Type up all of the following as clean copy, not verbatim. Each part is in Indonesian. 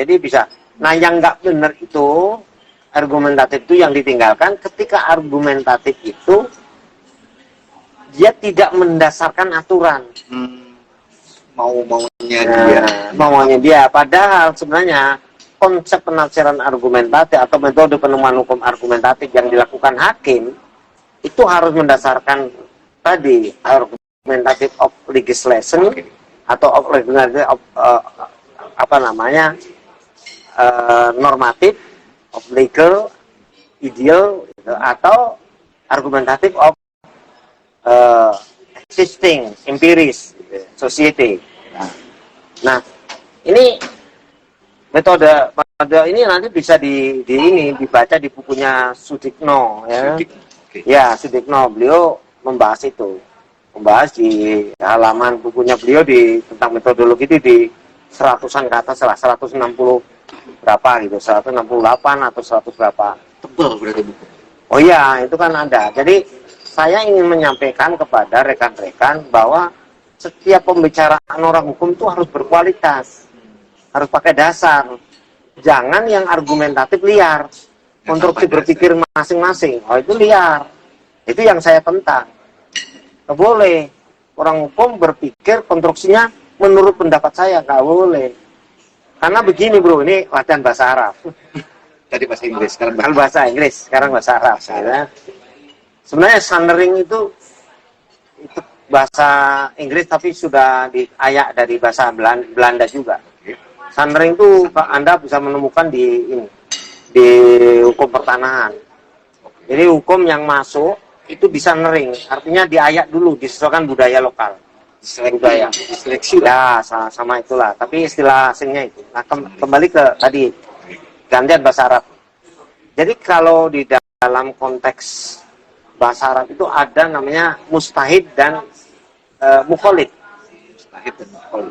Jadi bisa. Nah, yang nggak benar itu argumentatif itu yang ditinggalkan ketika argumentatif itu dia tidak mendasarkan aturan. Mau-maunya dia. Maunya dia. Padahal sebenarnya konsep penafsiran argumentatif atau metode penemuan hukum argumentatif yang dilakukan hakim itu harus mendasarkan tadi argumentative of legislation atau of regulatory of normatif of legal ideal gitu, atau argumentatif of existing empiris gitu, society. Nah, ini metode ini nanti bisa dibaca di bukunya Sudikno ya. Ya, Sudikno, beliau membahas itu. Membahas di halaman bukunya beliau tentang metodologi itu di 100-an ke atas lah, 160 berapa gitu, 168 atau 100 berapa. Tebal berarti buku. Oh iya, itu kan ada. Jadi saya ingin menyampaikan kepada rekan-rekan bahwa setiap pembicaraan orang hukum itu harus berkualitas, harus pakai dasar. Jangan yang argumentatif liar, konstruksi berpikir masing-masing. Oh itu liar. Itu yang saya tentang. Nggak boleh orang hukum berpikir konstruksinya menurut pendapat saya, nggak boleh. Karena begini bro, ini latihan bahasa Arab. Tadi bahasa Inggris, sekarang bahasa Inggris, sekarang bahasa Arab. Ya. Sebenarnya sundering itu bahasa Inggris tapi sudah diayak dari bahasa Belanda juga. Sundering itu Anda bisa menemukan di hukum pertanahan. Jadi hukum yang masuk itu bisa nering, artinya diayak dulu, disesuaikan budaya lokal. Budaya. Seleksi ya sama itulah, tapi istilah asingnya itu. Nah, kembali ke tadi gantian bahasa Arab. Jadi kalau di dalam konteks bahasa Arab itu ada namanya mustahid dan mukholid.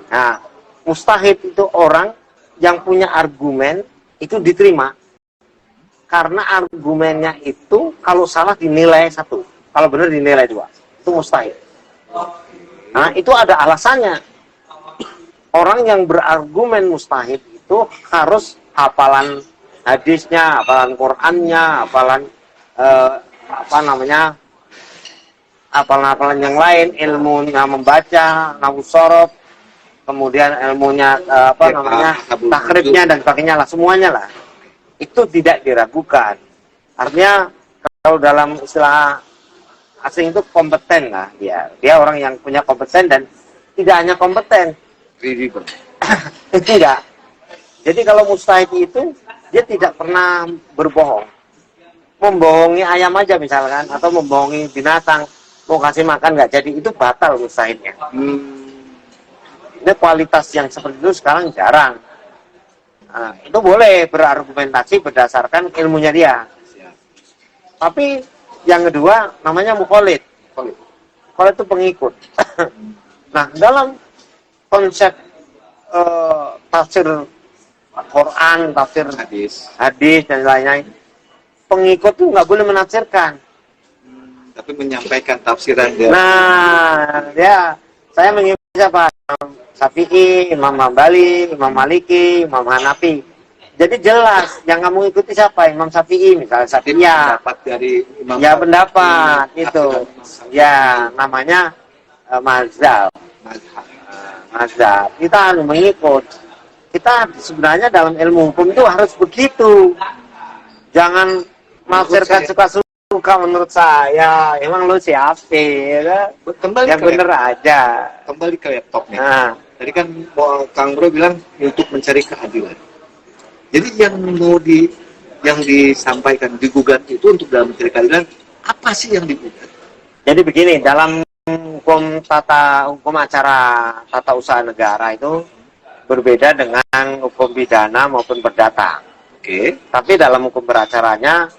Nah, mustahid itu orang yang punya argumen itu diterima karena argumennya itu kalau salah dinilai 1, kalau benar dinilai 2. Itu mustahid. Nah, itu ada alasannya. Orang yang berargumen mustahid itu harus hafalan hadisnya, hafalan Qur'annya, hafalan hafalan yang lain, ilmunya membaca, nahwu shorof, kemudian ilmunya takhribnya dan sebagainya lah, semuanya lah. Itu tidak diragukan. Artinya kalau dalam istilah asing itu kompeten lah dia. Dia orang yang punya kompeten dan tidak hanya kompeten. Tidak. Jadi kalau mustahid itu dia tidak pernah berbohong. Membohongi ayam aja misalkan, atau membohongi binatang, mau kasih makan nggak jadi, itu batal mustahidnya. Ini kualitas yang seperti itu sekarang jarang. Nah, itu boleh berargumentasi berdasarkan ilmunya dia. Tapi yang kedua namanya mukholid. Mukholid itu pengikut. Nah, dalam konsep tafsir Quran, tafsir hadis dan lain-lain, pengikut itu nggak boleh menafsirkan, tapi menyampaikan tafsiran dia. Nah, ya saya mengikuti siapa? Syafi'i, Imam Hambali, Imam Maliki, Imam Hanafi. Jadi jelas yang kamu ikuti siapa? Imam Syafi'i, misalnya Syafi'iyah. Pendapat dari Imam ya pendapat itu. Ya namanya mazhab. Mazhab. Kita harus mengikut. Kita sebenarnya dalam ilmu hukum itu harus begitu. Jangan menafsirkan suka menurut saya. Emang lu siapa? Ya? Yang bener aja. Kembali ke laptopnya. Nah. Tadi kan Kang Bro bilang untuk mencari keadilan. Jadi yang disampaikan digugat itu untuk dalam mencari keadilan, apa sih yang digugat? Jadi begini, dalam hukum acara tata usaha negara itu berbeda dengan hukum pidana maupun perdata. Oke. Tapi dalam hukum beracaranya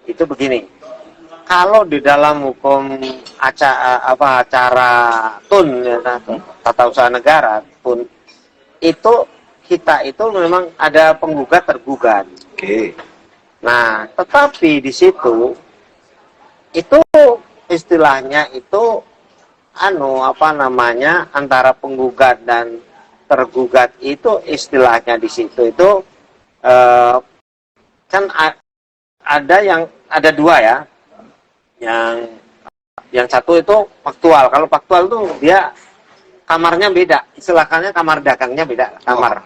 itu begini. Kalau di dalam hukum acara TUN ya, tata usaha negara TUN itu kita itu memang ada penggugat tergugat. Oke. Nah, tetapi di situ itu istilahnya itu antara penggugat dan tergugat itu istilahnya di situ itu eh, kan ada dua ya, yang satu itu faktual. Kalau faktual tuh dia kamarnya beda, istilahnya kamar dagangnya beda, kamar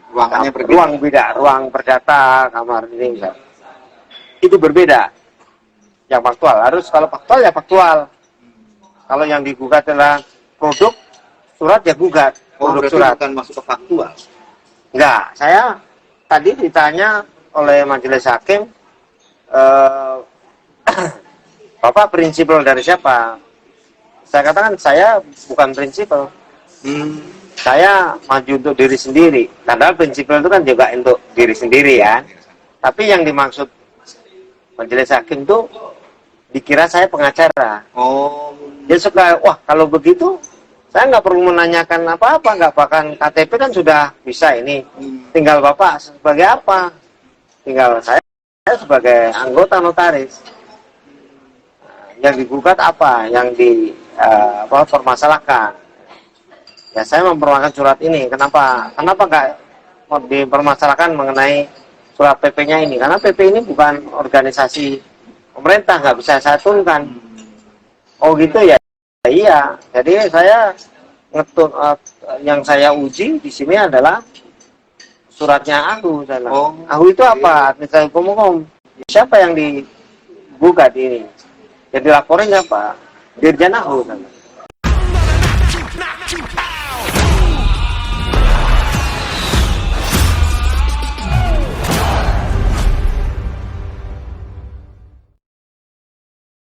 Ruangannya berbeda. ruang beda, ruang perdata, kamar ini bisa. Itu berbeda. Yang faktual harus, kalau faktual ya faktual. Kalau yang digugat adalah produk surat ya gugat. Oh, Produk berarti surat. bukan masuk ke faktual. Enggak, saya tadi ditanya oleh majelis hakim, Bapak prinsipal dari siapa? Saya katakan saya bukan prinsipal. Saya maju untuk diri sendiri. Padahal prinsipal itu kan juga untuk diri sendiri ya. Tapi yang dimaksud majelis hakim itu dikira saya pengacara. Oh, Dia suka, wah kalau begitu saya nggak perlu menanyakan apa-apa, nggak bahkan KTP kan sudah bisa ini. Tinggal Bapak sebagai apa? Tinggal saya sebagai anggota notaris. Yang digugat apa? Yang permasalahkan? Ya saya mempermasalahkan surat ini. Kenapa nggak mau dipermasalahkan mengenai surat PP-nya ini? Karena PP ini bukan organisasi pemerintah, nggak bisa saya turunkan. Oh gitu ya? Iya. Jadi saya yang saya uji di sini adalah suratnya AHU. AHU itu apa? Administrasi hukum umum. Siapa yang digugat ini? Jadi laporin apa? Dirjen AHU.